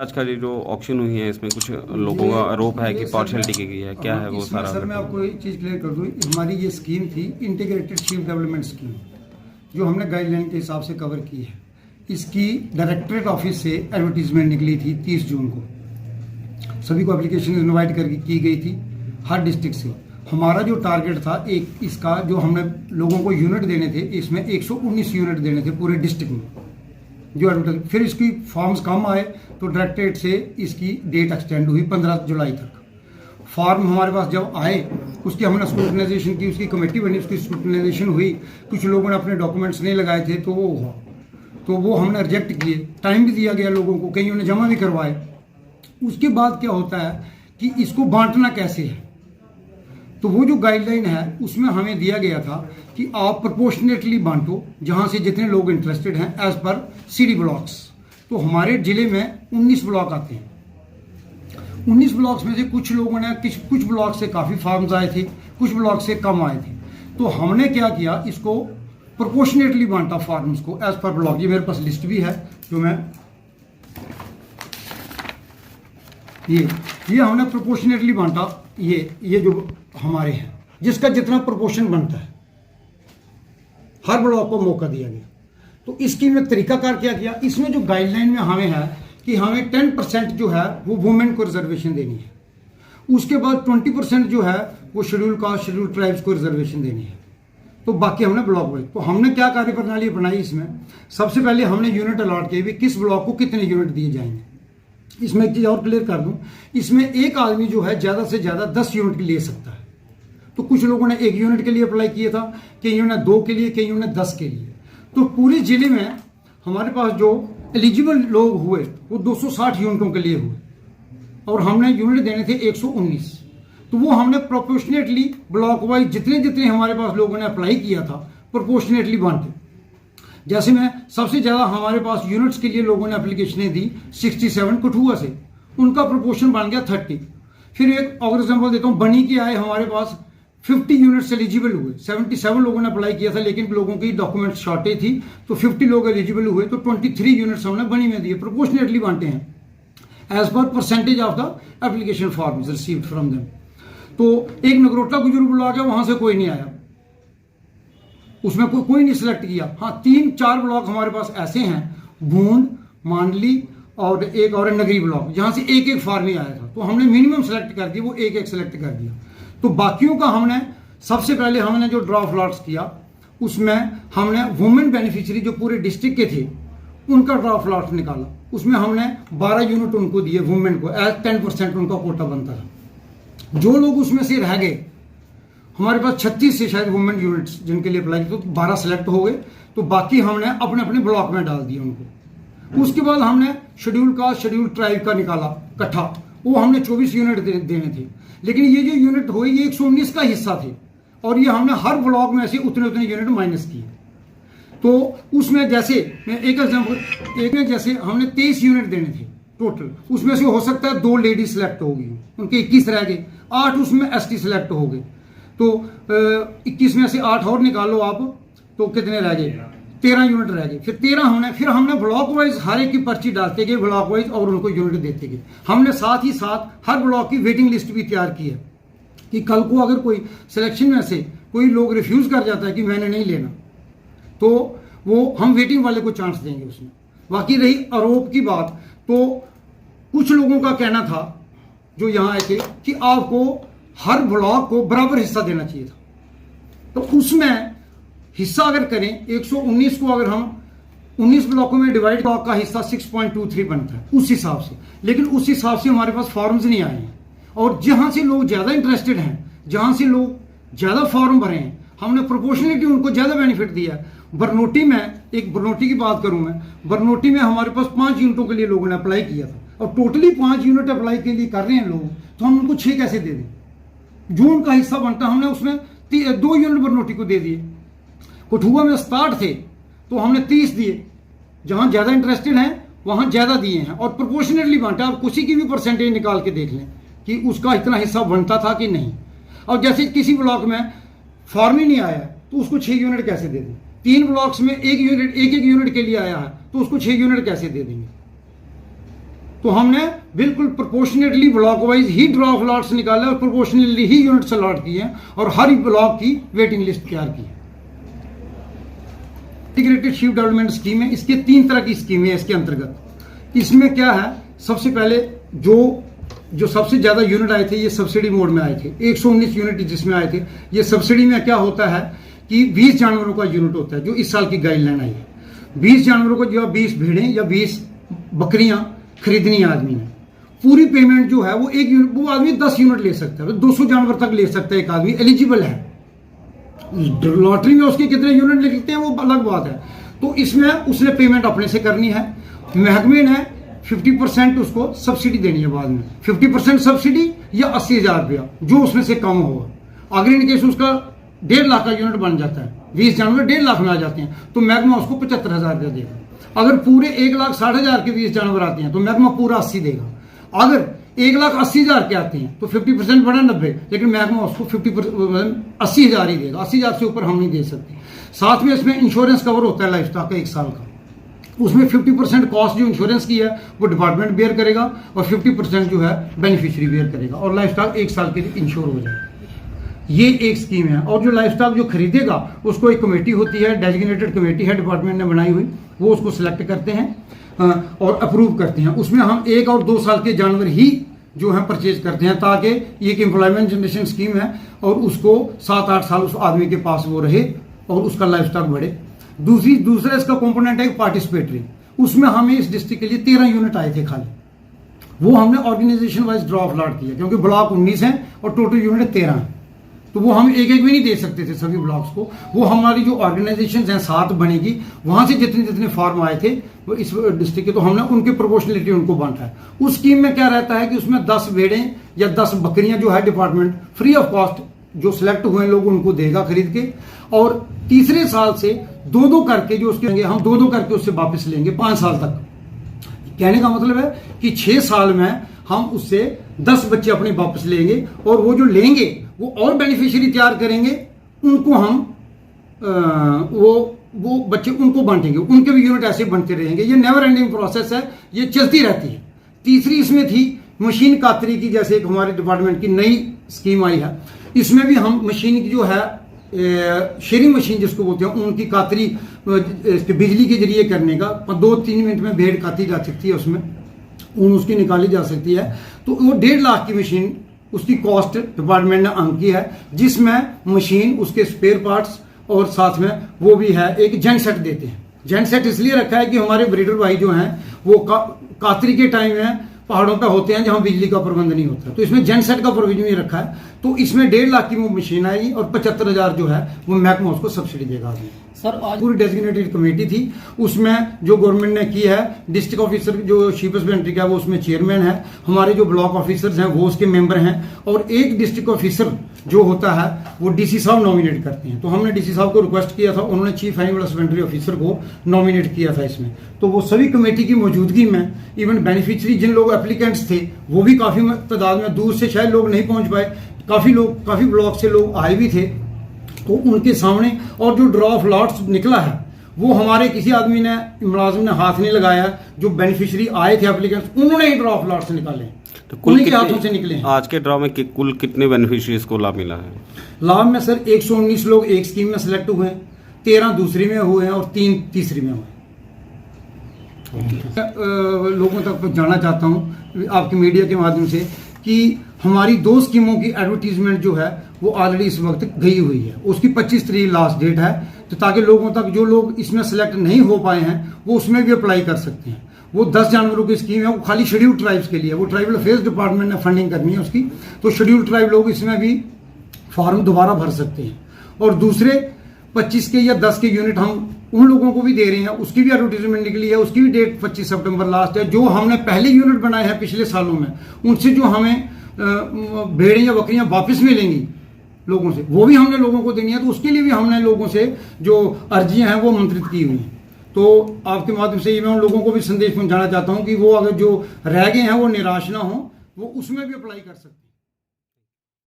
आज का जो ऑक्शन हुई है इसमें कुछ लोगों का आरोप है कि पार्शलिटी की गई है, क्या है वो सारा? सर मैं आपको एक चीज़ क्लियर कर दूँ, हमारी ये स्कीम थी इंटीग्रेटेड शीप डेवलपमेंट स्कीम, जो हमने गाइडलाइन के हिसाब से कवर की है। इसकी डायरेक्टरेट ऑफिस से एडवर्टीजमेंट निकली थी 30 जून को, सभी को एप्लीकेशन इन्वाइट करके की गई थी हर डिस्ट्रिक्ट से। हमारा जो टारगेट था एक इसका जो हमने लोगों को यूनिट देने थे, इसमें 119 यूनिट देने थे पूरे डिस्ट्रिक्ट में जो एडवर्टाइज। फिर इसकी फॉर्म्स कम आए तो डायरेक्टरेट से इसकी डेट एक्सटेंड हुई 15 जुलाई तक। फॉर्म हमारे पास जब आए उसकी हमने स्क्रूटनाइजेशन की, उसकी कमेटी बनी, उसकी स्क्रूटनाइजेशन हुई। कुछ लोगों ने अपने डॉक्यूमेंट्स नहीं लगाए थे तो वो हुआ, तो वो हमने रिजेक्ट किए। टाइम भी दिया गया लोगों को, कईयों ने जमा भी करवाए। उसके बाद क्या होता है कि इसको बांटना कैसे है, तो वो जो गाइडलाइन है उसमें हमें दिया गया था कि आप प्रोपोर्शनेटली बांटो जहां से जितने लोग इंटरेस्टेड हैं एज पर सीडी ब्लॉक्स। तो हमारे जिले में 19 ब्लॉक आते हैं। 19 ब्लॉक्स में से कुछ लोगों ने कुछ ब्लॉक से काफ़ी फार्म्स आए थे, कुछ ब्लॉक से कम आए थे। तो हमने क्या किया, इसको प्रोपोर्शनेटली बांटा फार्म्स को एज पर ब्लॉक। ये मेरे पास लिस्ट भी है जो मैं ये हमने प्रोपोर्शनेटली बांटा। ये जो हमारे हैं जिसका जितना प्रोपोर्शन बनता है हर ब्लॉक को मौका दिया गया। तो इसकी में तरीकाकार क्या किया, इसमें जो गाइडलाइन में हमें है कि हमें 10% जो है वो वुमेन को रिजर्वेशन देनी है। उसके बाद 20% जो है वो शेड्यूल कास्ट शेड्यूल ट्राइब्स को रिजर्वेशन देनी है। तो बाकी हमने ब्लॉक वाइज। तो हमने क्या कार्यप्रणाली बनाई इसमें, सबसे पहले हमने यूनिट अलॉट किए भी किस ब्लॉक को कितने यूनिट दिए जाएंगे। इसमें एक चीज़ और क्लियर कर दूं, इसमें एक आदमी जो है ज़्यादा से ज़्यादा 10 यूनिट ले सकता है। तो कुछ लोगों ने 1 यूनिट के लिए अप्लाई किया था, कईयों ने 2 के लिए, कईयों ने 10 के लिए। तो पूरे जिले में हमारे पास जो एलिजिबल लोग हुए वो 260 यूनिटों के लिए हुए और हमने यूनिट देने थे 119। तो वो हमने प्रोपोर्शनेटली ब्लॉक वाइज जितने जितने हमारे पास लोगों ने अप्लाई किया था प्रोपोर्शनेटली बांटे। जैसे मैं सबसे ज़्यादा हमारे पास यूनिट्स के लिए लोगों ने एप्लीकेशनें दी 67 कठुआ से, उनका प्रोपोर्शन बन गया 30। फिर एक और एग्जाम्पल देता हूँ, बनी के आए हमारे पास 50 यूनिट्स एलिजिबल हुए। 77 लोगों ने अप्लाई किया था लेकिन लोगों की डॉक्यूमेंट शॉर्टेज थी, तो 50 लोग एलिजिबल हुए। तो 23 यूनिट्स हमने बनी में दिए, प्रोपोर्शनेटली बांटे हैं as per percentage of the application forms received from them. तो एक नगरोटा गुजर ब्लॉक है, वहां से कोई नहीं आया, उसमें कोई नहीं सिलेक्ट किया। हाँ 3-4 ब्लॉक हमारे पास ऐसे हैं, बूंद, मांडली और एक और नगरी ब्लॉक, जहां से एक फार्म ही आया था। तो हमने मिनिमम सेलेक्ट कर दिया, वो एक सेलेक्ट कर दिया। तो बाकियों का हमने सबसे पहले हमने जो ड्रॉ लॉट्स किया उसमें हमने वुमेन बेनिफिशियरी जो पूरे डिस्ट्रिक्ट के थे उनका ड्रॉ लॉट्स निकाला। उसमें हमने 12 यूनिट उनको दिए वुमेन को, एज 10% उनका कोटा बनता था। जो लोग उसमें से रह गए, हमारे पास 36 से शायद वुमेन यूनिट्स जिनके लिए अप्लाई किया, तो 12 सेलेक्ट हो गए। तो बाकी हमने अपने अपने ब्लॉक में डाल दिए उनको। उसके बाद हमने शेड्यूल कास्ट शेड्यूल ट्राइब का निकाला इकट्ठा, वो हमने 24 यूनिट देने थे। लेकिन ये जो यूनिट हुए ये 119 का हिस्सा थे और ये हमने हर ब्लॉक में से उतने उतने यूनिट माइनस किए। तो उसमें जैसे मैं एक एग्जाम्पल, एक में जैसे हमने 23 यूनिट देने थे टोटल, उसमें से हो सकता है 2 लेडी सिलेक्ट होगी, उनके 21 रह गए, 8 उसमें ST सिलेक्ट हो गए। तो 21 में से 8 और निकालो आप, तो कितने रह गए, 13 यूनिट रह गए। फिर हमने ब्लॉक वाइज हर एक की पर्ची डालते गए ब्लॉक वाइज और उनको यूनिट देते गए। हमने साथ ही साथ हर ब्लॉक की वेटिंग लिस्ट भी तैयार की है कि कल को अगर कोई सिलेक्शन में से कोई लोग रिफ्यूज कर जाता है कि मैंने नहीं लेना, तो वो हम वेटिंग वाले को चांस देंगे उसमें। बाकी रही आरोप की बात, तो कुछ लोगों का कहना था जो यहाँ आए थे कि आपको हर ब्लॉक को बराबर हिस्सा देना चाहिए था। तो उसमें हिस्सा अगर करें 119 को अगर हम 19 ब्लॉकों में डिवाइड, ब्लॉक का हिस्सा 6.23 बनता है उस हिसाब से। लेकिन उस हिसाब से हमारे पास फॉर्म्स नहीं आए हैं और जहां से लोग ज्यादा इंटरेस्टेड हैं, जहां से लोग ज्यादा फॉर्म भरे हैं, हमने प्रोपोर्शनलिटी उनको ज्यादा बेनिफिट दिया है। बरनोटी में, एक बरनोटी की बात करूं मैं, बरनोटी में हमारे पास 5 यूनिटों के लिए लोगों ने अप्लाई किया था और टोटली 5 यूनिट अप्लाई के लिए कर रहे हैं लोग, तो हम उनको 6 कैसे दे दें। जो उनका हिस्सा बनता हमने उसमें 2 यूनिट बरनोटी को दे दिए। कठुआ में 60 थे तो हमने 30 दिए, जहां ज्यादा इंटरेस्टेड हैं वहां ज्यादा दिए हैं और प्रोपोर्शनेटली बांटा। आप किसी की भी परसेंटेज निकाल के देख लें कि उसका इतना हिस्सा बनता था कि नहीं। और जैसे किसी ब्लॉक में फॉर्म ही नहीं आया तो उसको 6 यूनिट कैसे दे दें। 3 ब्लॉक्स में एक यूनिट के लिए आया है तो उसको 6 यूनिट कैसे दे देंगे। तो हमने बिल्कुल प्रोपोर्शनेटली ब्लॉक वाइज ही ड्रॉप लॉट्स निकाले और प्रोपोर्शनेटली ही यूनिट्स अलॉट किए और हर ब्लॉक की वेटिंग लिस्ट तैयार की है। इंटीग्रेटेड शिफ्ट डेवलपमेंट स्कीम है, इसके 3 तरह की स्कीमें है इसके अंतर्गत। इसमें क्या है, सबसे पहले जो सबसे ज्यादा यूनिट आए थे ये सब्सिडी मोड में आए थे, 119 यूनिट जिसमें आए थे। ये सब्सिडी में क्या होता है कि 20 जानवरों का यूनिट होता है, जो इस साल की गाइडलाइन आई है। 20 जानवरों को जो 20 भेड़ें या 20 बकरियां खरीदनी है आदमी ने, पूरी पेमेंट जो है वो आदमी 10 यूनिट ले सकता है, 200 जानवर तक ले सकता है एक आदमी, एलिजिबल है। लॉटरी में उसके कितने यूनिट निकलते हैं वो अलग बात है। तो इसमें उसने पेमेंट अपने से करनी है, महकमे ने 50% उसको सब्सिडी देनी है बाद में, 50% सब्सिडी या 80,000 रुपया जो उसमें से कम होगा। अगर इन केस उसका 1.5 लाख का यूनिट बन जाता है, 20 जानवर 1.5 लाख में आ जाते हैं, तो महकमा उसको 75,000 रुपया देगा। अगर पूरे 1,60,000 के 20 जानवर आते हैं तो महकमा पूरा 80 देगा। अगर 1,80,000 के आते हैं तो 50% बड़ा 90, लेकिन महकमा उसको 80,000 ही देगा। 80,000 से ऊपर हम नहीं दे सकते। साथ में इसमें इंश्योरेंस कवर होता है लाइफ स्टॉक का 1 साल का, उसमें 50% कॉस्ट जो इंश्योरेंस की है वो डिपार्टमेंट बेयर करेगा और 50% जो है बेनिफिशियरी बेयर करेगा और लाइफ स्टॉक 1 साल के लिए इंश्योर हो जाएगा। ये एक स्कीम है। और जो लाइफ स्टॉक जो खरीदेगा उसको एक कमेटी होती है, डेजिग्नेटेड कमेटी है डिपार्टमेंट ने बनाई हुई, वो उसको सिलेक्ट करते हैं और अप्रूव करते हैं। उसमें हम 1 और 2 साल के जानवर ही जो है परचेज करते हैं, ताकि ये एक एम्प्लॉयमेंट जनरेशन स्कीम है और उसको 7-8 साल उस आदमी के पास वो रहे और उसका लाइफ स्टॉक बढ़े। दूसरा इसका कंपोनेंट है पार्टिसिपेटरी। उसमें हमें इस डिस्ट्रिक्ट के लिए 13 यूनिट आए थे खाली, वो हमने ऑर्गेनाइजेशन वाइज ड्रॉप लॉट किया, क्योंकि ब्लॉक 19 है और टोटल यूनिट 13 है, तो वो हम एक भी नहीं दे सकते थे सभी ब्लॉक्स को। वो हमारी जो ऑर्गेनाइजेशन हैं 7 बनेगी, वहां से जितने फॉर्म आए थे वो इस डिस्ट्रिक्ट के, तो हमने उनके प्रोपोर्शनलिटी उनको बांटा है। उस स्कीम में क्या रहता है कि उसमें 10 भेड़ें या 10 बकरियां जो है डिपार्टमेंट फ्री ऑफ कॉस्ट जो सिलेक्ट हुए लोग उनको देगा खरीद के, और तीसरे साल से 2-2 करके जो उसके हम 2-2 करके उससे वापस लेंगे 5 साल तक। कहने का मतलब है कि 6 साल में हम उससे 10 बच्चे अपने वापस लेंगे और वो जो लेंगे वो और बेनिफिशियरी तैयार करेंगे, उनको हम वो बच्चे उनको बांटेंगे, उनके भी यूनिट ऐसे बनते रहेंगे। ये नेवर एंडिंग प्रोसेस है, ये चलती रहती है। तीसरी इसमें थी मशीन कातरी की, जैसे एक हमारे डिपार्टमेंट की नई स्कीम आई है, इसमें भी हम मशीन की जो है शेयरिंग मशीन जिसको बोलते हैं, उनकी कातरी बिजली के जरिए करने का 2-3 मिनट में भेड़ काती जा सकती है, उसमें ऊन उसकी निकाली जा सकती है। तो वो 1.5 लाख की मशीन, उसकी कॉस्ट डिपार्टमेंट ने आंकी है, जिसमें मशीन, उसके स्पेयर पार्ट्स और साथ में वो भी है एक जेन सेट देते हैं। जेन सेट इसलिए रखा है कि हमारे ब्रीडर भाई जो हैं वो कातरी के टाइम में पहाड़ों पे होते हैं जहां बिजली का प्रबंध नहीं होता, तो इसमें जेन सेट का प्रोविजन भी रखा है। तो इसमें 1.5 लाख की वो मशीन आएगी और 75,000 जो है वो महकमा उसको सब्सिडी देगा। सर आज पूरी डेजिग्नेटेड कमेटी थी, उसमें जो गवर्नमेंट ने की है, डिस्ट्रिक्ट ऑफिसर जो चीफ हस्बेंड्री का वो उसमें चेयरमैन है, हमारे जो ब्लॉक ऑफिसर्स हैं वो उसके मेंबर हैं, और एक डिस्ट्रिक्ट ऑफिसर जो होता है वो डीसी साहब नॉमिनेट करते हैं। तो हमने डीसी साहब को रिक्वेस्ट किया था, उन्होंने चीफ एनिमल हस्बेंड्री ऑफिसर को नॉमिनेट किया था इसमें। तो वो सभी कमेटी की मौजूदगी में, इवन बेनिफिशियरी जिन लोग एप्लीकेंट्स थे वो भी काफ़ी तादाद में, दूर से शायद लोग नहीं पहुंच पाए, काफ़ी ब्लॉक से लोग आए भी थे, तो उनके सामने, और जो ड्रॉप लॉट्स निकला है वो हमारे किसी आदमी ने, मुलाजिम ने हाथ नहीं लगाया, जो बेनिफिशियरी आए थे एप्लीकेंट्स, उन्होंने ही ड्रॉप लॉट्स निकाले, तो कुल उन्हीं के हाथों से निकले हैं। आज के ड्रॉ में कुल कितने बेनिफिशियरीज को लाभ मिला है? लाभ में सर 119 लोग एक स्कीम में सिलेक्ट हुए हैं, 13 दूसरी में हुए हैं और 3 तीसरी में हुए। लोगों तक जाना चाहता हूं आपके मीडिया के माध्यम से कि हमारी 2 स्कीमों की एडवर्टीजमेंट जो है वो ऑलरेडी इस वक्त गई हुई है, उसकी 25 तारीख लास्ट डेट है, तो ताकि लोगों तक, जो लोग इसमें सेलेक्ट नहीं हो पाए हैं वो उसमें भी अप्लाई कर सकते हैं। वो 10 जानवरों की स्कीम है, वो खाली शेड्यूल्ड ट्राइब्स के लिए, वो ट्राइबल अफेयर्स डिपार्टमेंट ने फंडिंग करनी है उसकी, तो शेड्यूल्ड ट्राइब लोग इसमें भी फॉर्म दोबारा भर सकते हैं। और दूसरे 25 के या 10 के यूनिट हम उन लोगों को भी दे रहे हैं, उसकी भी एडवर्टीजमेंट निकली है, उसकी भी डेट 25 सितंबर लास्ट है। जो हमने पहले यूनिट बनाए हैं पिछले सालों में, उनसे जो हमें भेड़ें या बकरियां वापस मिलेंगी लोगों से, वो भी हमने लोगों को देनी है, तो उसके लिए भी हमने लोगों से जो अर्जियां हैं वो आमंत्रित की हुई हैं। तो आपके माध्यम से मैं उन लोगों को भी संदेश पहुंचाना चाहता हूं कि वो अगर जो रह गए हैं वो निराश ना हो, वो उसमें भी अप्लाई कर सकते हैं।